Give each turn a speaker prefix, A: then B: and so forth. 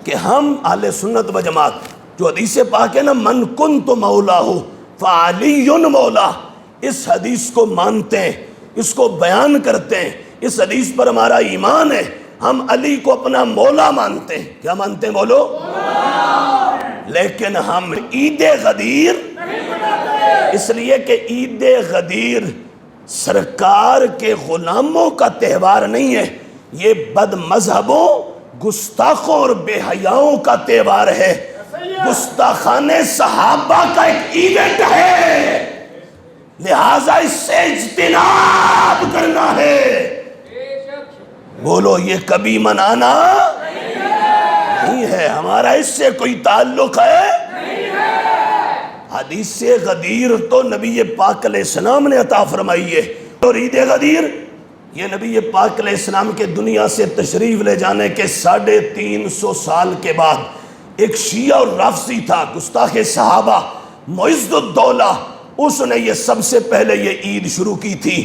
A: کہ ہم اہل سنت و جماعت جو حدیث پاک ہے نا من کنت مولا فعلی مولا، اس حدیث کو مانتے ہیں، اس کو بیان کرتے ہیں، اس حدیث پر ہمارا ایمان ہے، ہم علی کو اپنا مولا مانتے ہیں۔ کیا مانتے ہیں بولو؟ لیکن ہم عید غدیر اس لیے کہ عید غدیر سرکار کے غلاموں کا تہوار نہیں ہے، یہ بد مذہبوں، گستاخوں اور بے حیاؤں کا تہوار ہے، گستاخان صحابہ کا ایک ایونٹ ہے، لہٰذا اس سے اجتناب کرنا ہے۔ بولو یہ کبھی منانا نہیں ہے، ہمارا اس سے کوئی تعلق ہے؟ حدیث غدیر تو نبی پاک علیہ السلام نے عطا فرمائی ہے، اور عید غدیر یہ نبی پاک علیہ السلام کے دنیا سے تشریف لے جانے کے 350 سال کے بعد ایک شیعہ اور رافضی تھا، گستاخ صحابہ، معز الدولہ، اس نے یہ سب سے پہلے یہ عید شروع کی تھی۔